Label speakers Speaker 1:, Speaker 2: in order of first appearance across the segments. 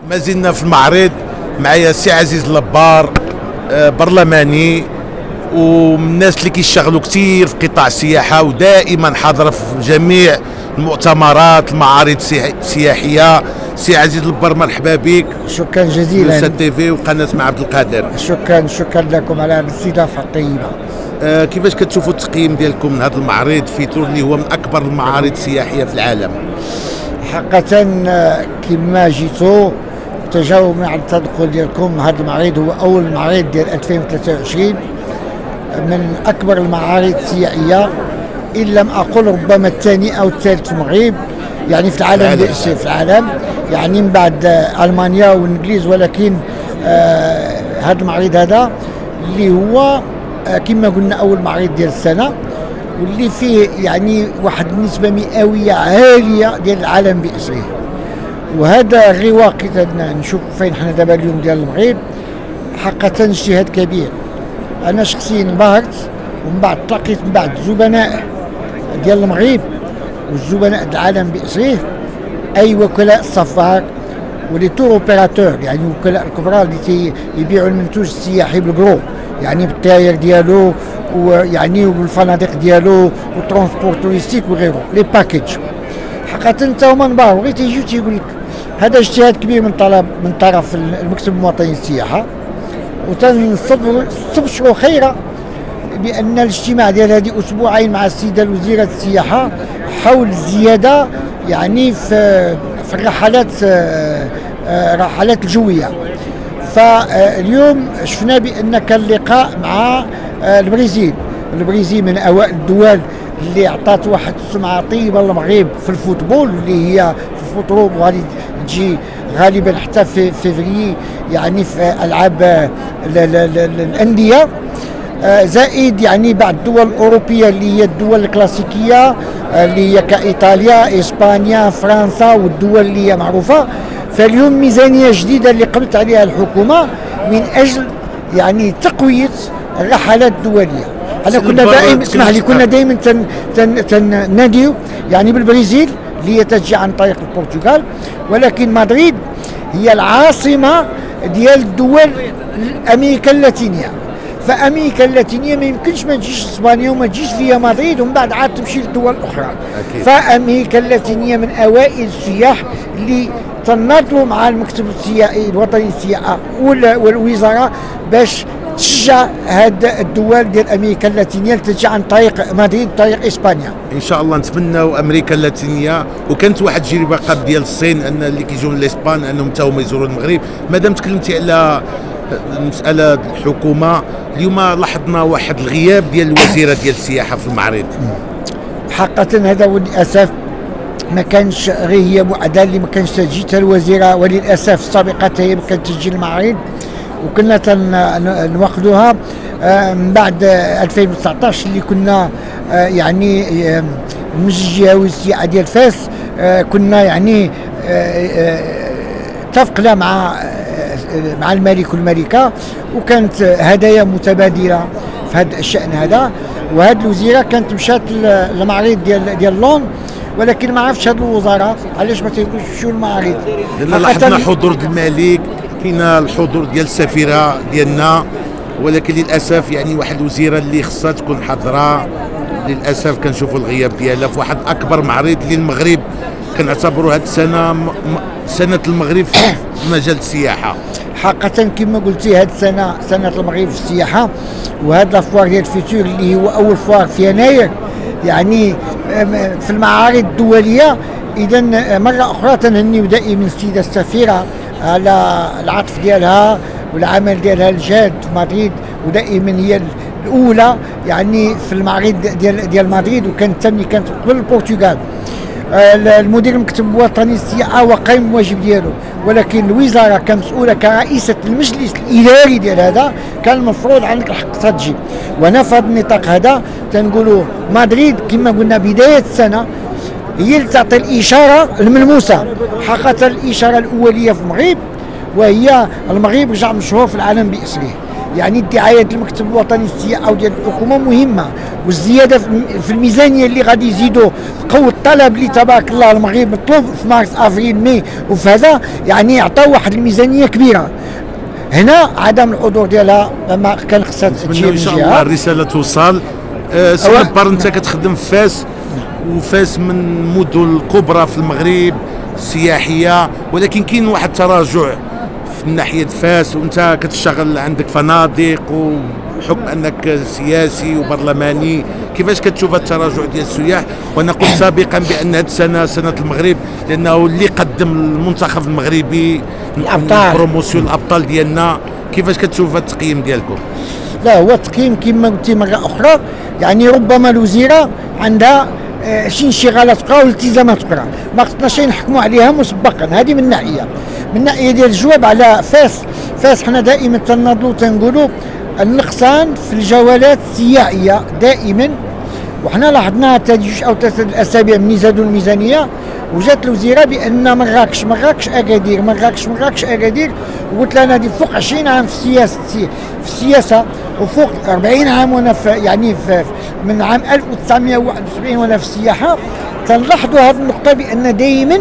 Speaker 1: ما زلنا في المعرض معايا السي عزيز لبار، برلماني ومن الناس اللي كيشتغلوا كثير في قطاع السياحه ودائما حاضر في جميع المؤتمرات المعارض السياحيه. سي عزيز لبار مرحبا بك.
Speaker 2: شكرا جزيلا.
Speaker 1: سات تي في وقناه مع عبد القادر.
Speaker 2: شكرا لكم على الاستضافه الطيبه.
Speaker 1: كيفاش كتشوفوا التقييم ديالكم من هذا المعرض في تور اللي هو من اكبر المعارض السياحيه في العالم؟
Speaker 2: حقيقه كما جيتوا تجاوب مع التدخل ديالكم، هذا المعرض هو اول معرض ديال 2023 من اكبر المعارض السياحيه، ان لم اقل ربما الثاني او الثالث في المغرب، يعني في العالم في العالم، يعني من بعد المانيا والانجليز. ولكن هذا المعرض هذا اللي هو كما قلنا اول معرض ديال السنه، واللي فيه يعني واحد النسبه مئويه عاليه ديال العالم باسره. وهذا الرواق نشوف فين حنا دابا اليوم ديال المغرب حقيقه اجتهاد كبير. انا شخصيا انبهرت، ومن بعد تلاقيت من بعد الزبناء ديال المغرب والزبناء العالم باسره، اي وكلاء السفر ولي تور اوبيراتور، يعني وكلاء الكبرى اللي يبيعوا المنتوج السياحي بالكرو، يعني بالطيار ديالو ويعني وبالفنادق ديالو والترونسبور توريستيك وغيره لي باكيج. حقيقه انت هما انبهروا، غير تيجي تيقول لك هذا اجتهاد كبير من طرف المكتب المواطني للسياحه، وتنستبشروا خيرا بان الاجتماع ديال هذه اسبوعين مع السيده وزيره السياحه حول الزياده يعني في الرحلات الجويه. فاليوم شفنا بان كان لقاء مع البرازيل من اوائل الدول اللي اعطت واحد السمعه طيبه للمغرب في الفوتبول، اللي هي في الفوتروب، وغادي تجي غالبا حتى في فيفري، يعني في العاب الانديه، زائد يعني بعض الدول الاوروبيه اللي هي الدول الكلاسيكيه اللي هي كايطاليا، اسبانيا، فرنسا والدول اللي هي معروفه. فاليوم ميزانيه جديده اللي قبلت عليها الحكومه من اجل يعني تقويه الرحلات الدوليه. انا كنا دائما اسمح لي كنا دائما تناديو يعني بالبرازيل اللي هي تجي عن طريق البرتغال، ولكن مدريد هي العاصمه ديال الدول امريكا اللاتينيه. فامريكا اللاتينيه ما يمكنش ما تجيش اسبانيا وما تجيش فيها مدريد ومن بعد عاد تمشي للدول الاخرى. فامريكا اللاتينيه من اوائل السياح اللي تناضلوا مع المكتب السياحي الوطني للسياحه والوزاره باش تشجع هاد الدول ديال امريكا اللاتينيه تجي عن طريق مدريد طريق اسبانيا.
Speaker 1: ان شاء الله نتمناو امريكا اللاتينيه. وكانت واحد التجربه قبل ديال الصين ان اللي كيجيو من الاسبان انهم حتى هما يزوروا المغرب. مادام تكلمتي على المساله الحكومه، اليوم لاحظنا واحد الغياب ديال الوزيره ديال السياحه في المعرض.
Speaker 2: حقا هذا وللاسف ما كانش غير هي وحده اللي ما كانش تجي الوزيره، وللاسف السابقه هي ما كانت تجي المعرض، وكنا نواخذوها من بعد 2019 اللي كنا يعني المجلس والسياحه ديال فاس كنا يعني اتفقنا مع الملك والملكه، وكانت هدايا متبادله في هذا الشان هذا. وهذه الوزيره كانت مشات للمعرض ديال لون، ولكن ما عرفتش هذه الوزاره علاش ما تيقولوش شو المعارض.
Speaker 1: لاحظنا حضور الملك، كاين الحضور ديال السفيره ديالنا، ولكن للاسف يعني واحد الوزيره اللي خصها تكون حاضره للاسف كنشوفوا الغياب ديالها في واحد اكبر معرض للمغرب. كنعتبروا هذه السنه سنه المغرب في مجال السياحه.
Speaker 2: حقا كما قلتي هذه السنه سنه المغرب في السياحه، وهذا الافوار ديال فيتور اللي هو اول فوار في يناير يعني في المعارض الدوليه. اذا مره اخرى تنهنيو دائما السيده السفيره على العطف ديالها والعمل ديالها الجاد في مدريد، ودائما هي الاولى يعني في المعرض ديال مدريد، وكانت ثاني كانت قبل البرتغال. المدير المكتب الوطني للسياحه هو قايم بالواجب ديالو، ولكن الوزاره كمسؤوله كرئيسه المجلس الاداري ديال هذا كان المفروض عندك الحق تجي. وانا في هذا النطاق هذا تنقولوا مدريد كما قلنا بدايه السنه هي اللي تعطي الاشاره الملموسه. حقيقه الاشاره الاوليه في المغرب وهي المغرب رجع مشهور في العالم باسره. يعني الدعايه المكتب الوطني للسياحه وديال الحكومه مهمه، والزياده في الميزانيه اللي غادي يزيدوا قوه الطلب اللي تبارك الله المغرب مطلوب في مارس افريل ماي، وفي هذا يعني يعطوا واحد الميزانيه كبيره. هنا عدم الحضور ديالها ما كان خصها تجي
Speaker 1: ان شاء الله الرساله توصل. سي لبار انت كتخدم في فاس، وفاس من المدن الكبرى في المغرب السياحيه، ولكن كاين واحد التراجع في ناحيه فاس، وانت كتشتغل عندك فنادق وبحكم انك سياسي وبرلماني، كيفاش كتشوف التراجع ديال السياح؟ وانا قلت سابقا بان هذه السنه سنه المغرب، لانه اللي قدم المنتخب المغربي
Speaker 2: الابطال
Speaker 1: بروموسيون الابطال ديالنا، كيفاش كتشوف التقييم ديالكم؟
Speaker 2: لا، هو التقييم كما قلتي مره اخرى، يعني ربما الوزيره عندها شي انشغالات اخرى والتزامات اخرى ما قدناش نحكموا عليها مسبقا. هذه من ناحيه. من ناحيه ديال الجواب على فاس حنا دائما تناضلوا تنقولوا النقصان في الجولات السياحيه دائما، وحنا لاحظناها حتى جوج او ثلاثه الاسابيع من زادوا الميزانيه، وجات الوزيره بان مراكش اكادير اكادير، وقلت لها انا دي فوق 20 عام في السياسه وفوق 40 عام وانا يعني من عام 1971 وانا في السياحه، تنلاحظوا هذه النقطه بان دائما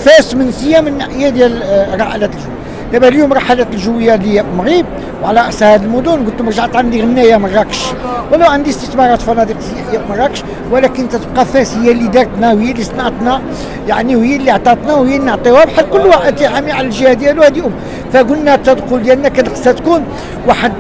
Speaker 2: فاس منسيه من ناحيه ديال رحلات الجو. دابا اليوم رحلات الجويه ديال المغرب وعلى راس هذه المدن قلت لهم رجعت عندي غنايه مراكش، ولو عندي استثمارات فنادق سياحيه في مراكش، ولكن تتبقى فاس هي اللي دارتنا وهي اللي صنعتنا، يعني وهي اللي عطاتنا وهي اللي نعطيوها، بحال كل واحد تيحامي على الجهه ديالو. هذه فقلنا التدخل ديالنا كان خصها تكون واحد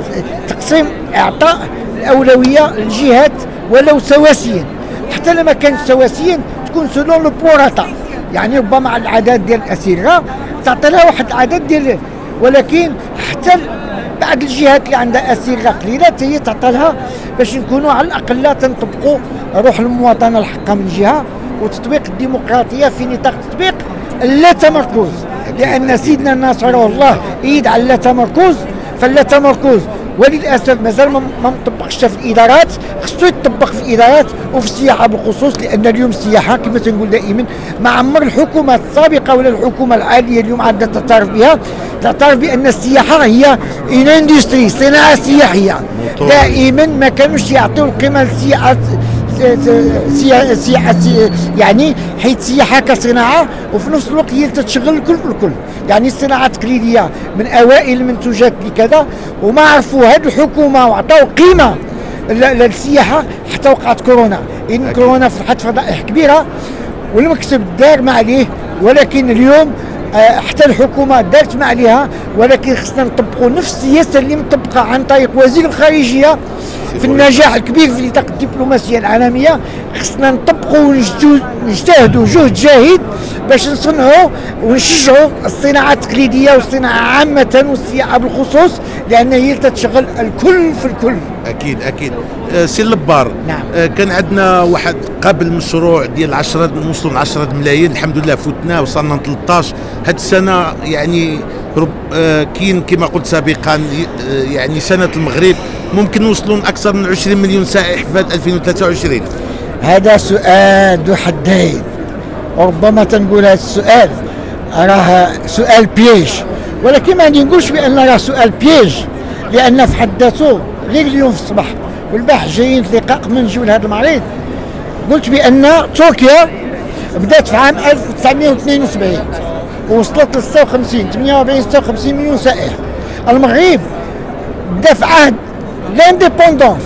Speaker 2: تقسيم اعطاء الاولويه للجهات ولو سواسيا، حتى لما كانت سواسيا تكون سولون لو بوراتا، يعني ربما على العدد ديال الاسره تعطي لها واحد العدد ديال، ولكن حتى بعض الجهات اللي عندها اسره قليله هي تعطى لها باش نكونوا على الاقل لا تنطبقوا روح المواطنه الحقه من جهه، وتطبيق الديمقراطيه في نطاق تطبيق اللا تمركز، لان سيدنا ناصر الله يد على اللا تمركز، فاللا تمركز وللاسف مازال ما مطبقش في الادارات، خصو يطبق في الادارات وفي السياحه بالخصوص، لان اليوم السياحه كما تنقول دائما ما عمر الحكومه السابقه ولا الحكومه الحاليه اليوم عندها تعترف بان السياحه هي ان اندستري، صناعه سياحيه. دائما ما كانوش يعطيو القيمه للسياحه يعني حيث السياحه كصناعه، وفي نفس الوقت هي تتشغل الكل. يعني الصناعه التقليديه من اوائل المنتوجات لكذا، وما عرفوا هذه الحكومه وعطاو قيمه للسياحه حتى وقعت كورونا. ان كورونا فتحت فضائح كبيره والمكتب دار ما عليه، ولكن اليوم حتى الحكومه دارت ما عليها، ولكن خصنا نطبقوا نفس السياسه اللي مطبقه عن طريق وزير الخارجيه في النجاح الكبير في نطاق الدبلوماسيه العالميه. خصنا نطبقوا ونجتهدوا جهد جاهد باش نصنعوا ونشجعوا الصناعه التقليديه والصناعه عامه والسياحه بالخصوص، لان هي تتشغل الكل في الكل.
Speaker 1: اكيد. سي لبار،
Speaker 2: نعم.
Speaker 1: كان عندنا واحد قبل مشروع ديال 10 نوصلوا ل 10 ملايين، الحمد لله فتناه وصلنا ل 13 هاد السنه. يعني كاين كما قلت سابقا يعني سنه المغرب ممكن نوصلوا اكثر من 20 مليون سائح في 2023.
Speaker 2: هذا سؤال ذو حدين، وربما تنقول هذا السؤال راه سؤال بيج، ولكن ما نقولش بان راه سؤال بيج، لان في حد ذاته غير اليوم في الصباح والبارح جايين في لقاء قبل نجيو لهذا المعرض، قلت بان تركيا بدات في عام 1972 ووصلت ل 56 مليون سائح. المغرب بدا في عهد لانديبوندونس،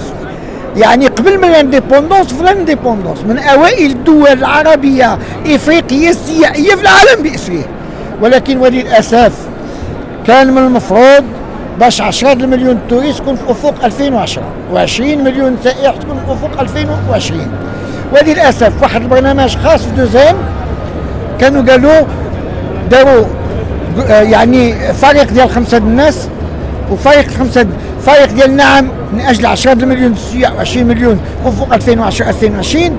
Speaker 2: يعني قبل من الانديبوندونس في الانديبوندونس، من اوائل الدول العربيه افريقيه السياحيه في العالم باسره. ولكن وللاسف كان من المفروض باش 10 مليون توريست تكون في افق 2010 و20 مليون سائح تكون في افق 2020. وللاسف واحد البرنامج خاص في دوزيام كانوا قالوا داروا يعني فريق ديال 5 الناس، وفريق ديال نعم من اجل 10 مليون سياح و20 مليون افق 2010 2020،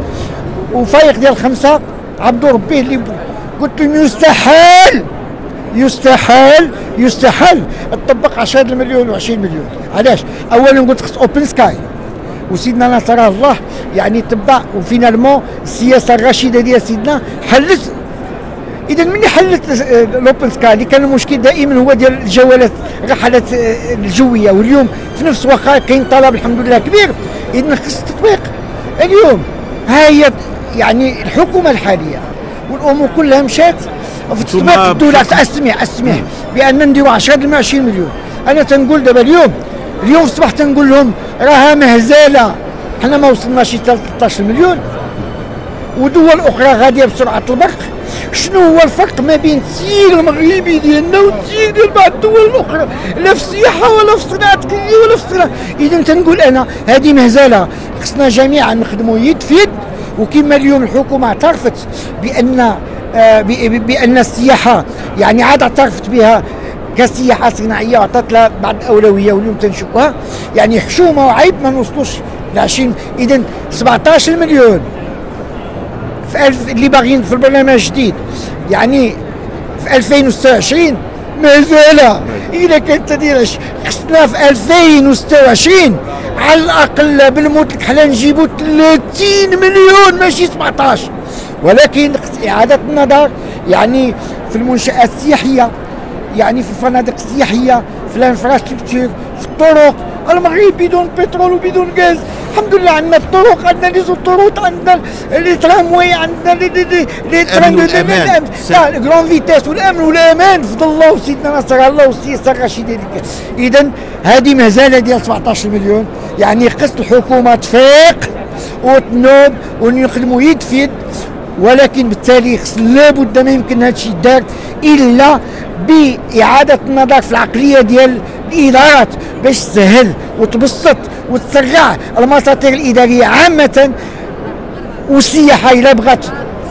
Speaker 2: وفريق ديال 5 عبدوا ربيه اللي قلت لهم يستحيل تطبق 10 مليون و20 مليون. علاش؟ اولا قلت خص اوبن سكاي، وسيدنا نصر الله يعني تبع، وفينالمون السياسه الرشيده ديال سيدنا حلت اذا من حلت الاوبن سكاي اللي كان المشكل دائما هو ديال الجولات الرحلات الجويه، واليوم في نفس الوقت كاين طلب الحمد لله كبير، اذا خص التطبيق اليوم. ها هي يعني الحكومه الحاليه والامور كلها مشات في تطبيق الدوله. اسمح بان نديروا 10 ل 20 مليون. انا تنقول دابا اليوم الصباح تنقول لهم راها مهزله، حنا ما وصلناش 13 مليون ودول اخرى غاديه بسرعه البرق. شنو هو الفرق ما بين التسيير المغربي ديالنا والتسيير ديال بعض الدول الاخرى، لا في السياحه ولا في الصناعه التقنيه ولا في الصناعه. اذا تنقول انا هذه مهزله، خصنا جميعا نخدموا يد في يد. وكما اليوم الحكومه اعترفت بان السياحه يعني عاد اعترفت بها كسياحه صناعيه وعطات لها بعض الاولويه، واليوم تنشوفها يعني حشومه وعيب ما نوصلوش ل 20. اذا 17 مليون في اللي باغيين في البرنامج الجديد يعني في 2026 مازال اذا كانت تديرش. خصنا في 2026 على الاقل بالمطلق حنا نجيبوا 30 مليون ماشي 17، ولكن اعاده النظر يعني في المنشات السياحيه، يعني في الفنادق السياحيه، في الانفراستركتور، في الطرق. المغرب بدون بترول وبدون غاز، الحمد لله عندنا الطرق، عندنا لي زوتوروت، عندنا لي ترامواي، عندنا لي ترام لا الجرون فيتاس والامن والامان بفضل الله وسيدنا نصر الله والسياسه الرشيده. اذا هذه مهزله ديال 17 مليون، يعني خص الحكومه تفيق وتنوض ونخدموا يد في يد. ولكن بالتالي لابد ما يمكن هذا الشيء يدار الا باعاده النظر في العقليه ديال الادارات باش تسهل وتبسط وتسرع المساطير الاداريه عامه. والسياحه الا بغات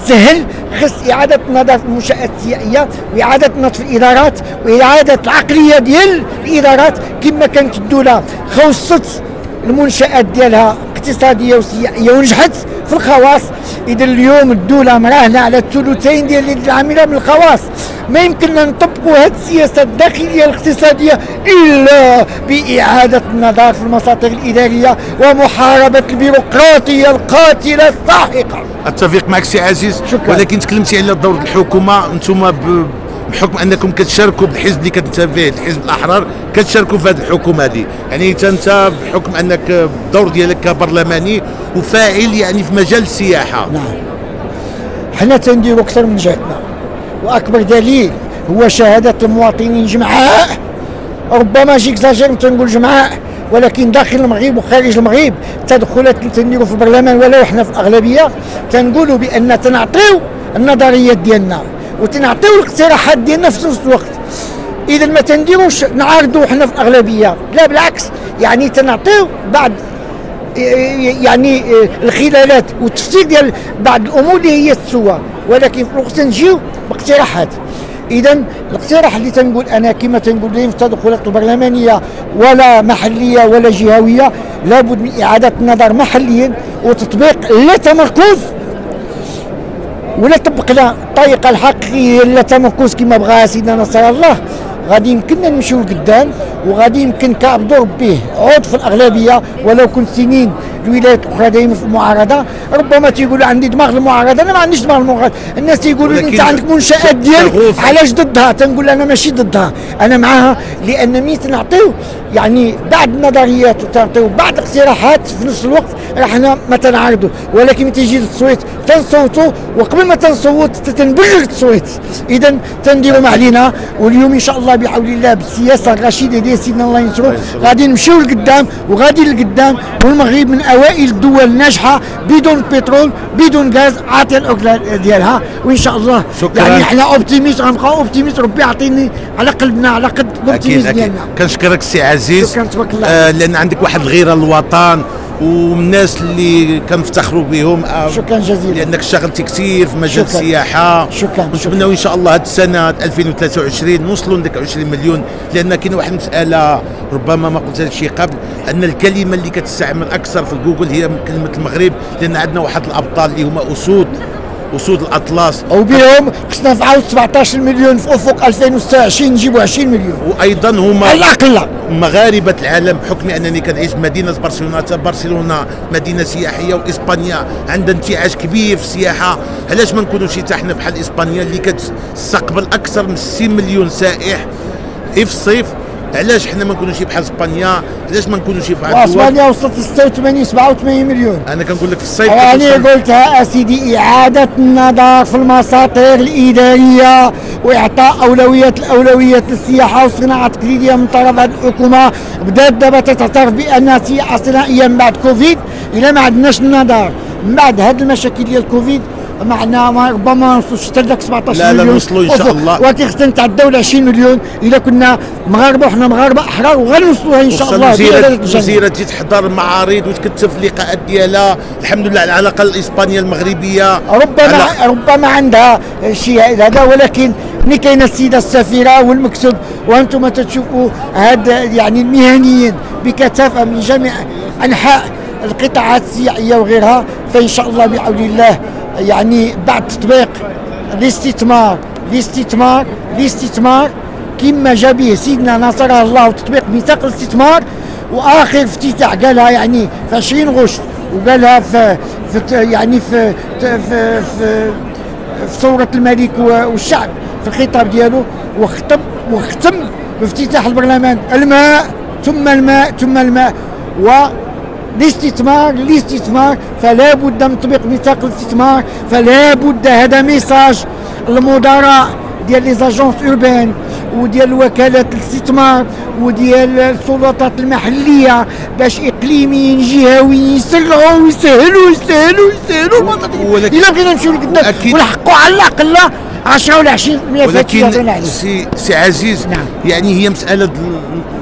Speaker 2: تسهل خص اعاده النظر في المنشات السياحيه، واعاده النظر في الادارات، واعاده العقليه ديال الادارات كما كانت الدوله خوصت المنشات ديالها اقتصاديه وسياحيه ونجحت في الخواص. اذا اليوم الدوله مراهنه على الثلثين ديال العامله من الخواص. ما يمكننا نطبقوا هذه السياسه الداخليه الاقتصاديه الا باعاده النظر في المساطير الاداريه ومحاربه البيروقراطيه القاتله الساحقه.
Speaker 1: اتفق معك سي عزيز.
Speaker 2: شكرا.
Speaker 1: ولكن تكلمتي على دور الحكومه، انتم بحكم انكم كتشاركوا بالحزب اللي كتنتمي فيه الحزب الاحرار كتشاركوا في هذه الحكومه هذه، يعني انت بحكم انك الدور ديالك كبرلماني وفاعل يعني في مجال السياحه.
Speaker 2: نعم حنا تنديروا اكثر من جهتنا، واكبر دليل هو شهاده المواطنين جمعاء. ربما جيك زاجر تنقول جمعاء، ولكن داخل المغرب وخارج المغرب التدخلات اللي تنديروا في البرلمان ولو احنا في الاغلبيه تنقولوا بان تنعطيو النظريات ديالنا وتنعطيو الاقتراحات ديالنا في نفس الوقت. اذا ما تنديروش نعارضوا حنا في الاغلبيه، لا بالعكس، يعني تنعطيو بعض يعني الخلالات والتفسير ديال بعض الامور اللي هي تسوى، ولكن في الوقت نجيو باقتراحات. اذا الاقتراح اللي تنقول انا كما تنقول دايما في التدخلات البرلمانيه ولا محليه ولا جهويه، لابد من اعاده النظر محليا وتطبيق لا تمركز ولا طبقنا الطريقه الحقيقيه لا تمركز كما بغاها سيدنا نصر الله. غادي يمكننا نمشيو لقدام، وغادي يمكن كعبد ربيه عود في الاغلبيه. ولو كنت سنين الولايات الاخرى دائما في المعارضه، ربما تيقولوا عندي دماغ المعارضه، انا ما عنديش دماغ المعارضه. الناس تيقولوا لي انت عندك منشات ديالك علاش ضدها؟ تنقول انا ماشي ضدها، انا معاها، لان ملي تنعطيو يعني بعض النظريات وتعطيو بعض الاقتراحات في نفس الوقت راحنا ما تنعارضوا. ولكن ملي تيجي التصويت تنصوتوا، وقبل ما تنصوت تنبرر التصويت. اذا تنديروا ما علينا، واليوم ان شاء الله بحول الله بالسياسه الرشيده ديال سيدنا الله ينصرو غادي نمشيو لقدام وغادي لقدام. والمغرب من اوائل الدول الناجحه بدون بترول بدون غاز عاطيه الاكله ديالها، وان شاء الله
Speaker 1: شكرا.
Speaker 2: يعني احنا اوبتيميست، غنبقاو اوبتيميست. ربي يعطيني على قلبنا على قد الاوبتيميست ديالنا.
Speaker 1: كنشكرك سي عزيز.
Speaker 2: شكرا تبارك الله.
Speaker 1: لان عندك واحد الغيره للوطن والناس اللي كنفتخروا بهم.
Speaker 2: شكرا جزيلا
Speaker 1: لانك اشتغلتي كثير في مجال السياحه.
Speaker 2: شكرا.
Speaker 1: ونتمناو ان شاء الله هذه السنه 2023 نوصلوا لذاك 20 مليون. لان كاين واحد المساله ربما ما قلت هذا الشيء قبل، ان الكلمه اللي كتستعمل اكثر في جوجل هي كلمه المغرب، لان عندنا واحد الابطال اللي هما اسود اسود الاطلس،
Speaker 2: وبهم خصنا نفعلوا 17 مليون في افق 2026 نجيبوا 20 مليون
Speaker 1: وايضا هما
Speaker 2: على الاقل
Speaker 1: مغاربه العالم، بحكم انني كنعيش في مدينه برشلونه مدينه سياحيه، واسبانيا عندها انتعاش كبير في السياحه. علاش ما نكونوش حتى حنا بحال اسبانيا اللي كتستقبل اكثر من 60 مليون سائح في الصيف؟ علاش حنا ما نكونوش بحال اسبانيا؟ علاش ما نكونوش بحال
Speaker 2: اسبانيا وصلت 86 87 مليون؟
Speaker 1: انا كنقول لك في الصيف
Speaker 2: يعني قلتها اسيدي، اعاده النظر في المساطير الاداريه واعطاء الاولويات للسياحه والصناعه التقليديه من طرف هذه الحكومه. بدات دابا تعترف بان السياحه الصناعيه من بعد كوفيد الا ما عندناش النظر من بعد هذه المشاكل ديال كوفيد معنا ربما ما نوصلوش حتى لذاك 17 مليون.
Speaker 1: لا نوصلوا ان شاء الله،
Speaker 2: ولكن خصنا نتعداو ل 20 مليون اذا كنا مغاربه وحنا مغاربه احرار، وغنوصلوها ان شاء الله.
Speaker 1: الوزيره تجي تحضر معارض وتكتب في اللقاءات ديالها، الحمد لله على الاقل الاسبانيه المغربيه
Speaker 2: ربما عندها شيء هذا، ولكن ملي كاينه السيده السفيره والمكتب وانتم تشوفوا هاد يعني المهنيين بكثافه من جميع انحاء القطاعات السياحيه وغيرها، فان شاء الله بعون الله يعني بعد تطبيق الاستثمار كما جا به سيدنا نصره الله، وتطبيق ميثاق الاستثمار، واخر افتتاح قالها يعني في 20 غشت، وقالها في يعني في ثورة الملك والشعب في الخطاب ديالو، وختم بافتتاح البرلمان. الماء ثم الماء ثم الماء الاستثمار فلا بد من تطبيق ميثاق الاستثمار، فلا بد هذا ميساج المدراء ديال لي زاجونس اوربان وديال وكالات الاستثمار وديال السلطات المحليه باش اقليميين جهويين يسرعوا ويسهلوا الا بغينا نمشيو لقدام ونحققوا على الاقل 10 ولا 20%
Speaker 1: ولكن سي عزيز،
Speaker 2: نعم.
Speaker 1: يعني هي مساله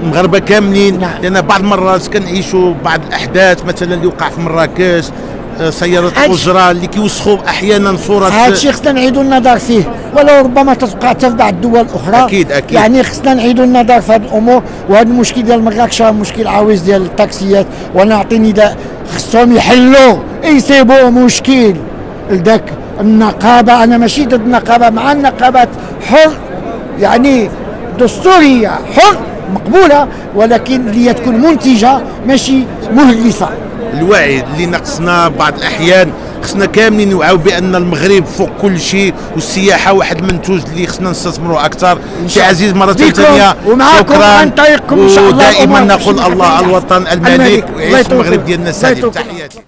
Speaker 1: المغاربه كاملين،
Speaker 2: نعم.
Speaker 1: لان بعض المرات كنعيشوا بعض الاحداث مثلا اللي وقع في مراكش، سيارات الاجره اللي كيوسخوا احيانا صوره.
Speaker 2: هذا الشيء خصنا نعيدوا النظر فيه، ولو ربما تتوقع حتى في بعض الدول الاخرى.
Speaker 1: اكيد
Speaker 2: يعني خصنا نعيدوا النظر في هذه الامور، وهذا المشكل ديال مراكش مشكل عويص ديال التاكسيات، وانا نعطي نداء خصهم يحلوا يسيبوا مشكل لذاك النقابه. انا ماشي ضد النقابه، مع النقابات حر يعني دستوريه حر مقبوله، ولكن اللي تكون منتجه ماشي مهلسه.
Speaker 1: الوعي اللي نقصنا بعض الاحيان، خصنا كاملين نوعوا بان المغرب فوق كل شيء، والسياحه واحد المنتوج اللي خصنا نستثمروا اكثر. شي عزيز مره ثانيه
Speaker 2: ومعكم عن طريقكم ان شاء الله،
Speaker 1: ودائما نقول الله الوطن الملك ويعيش المغرب ديالنا السعيد. تحياتي.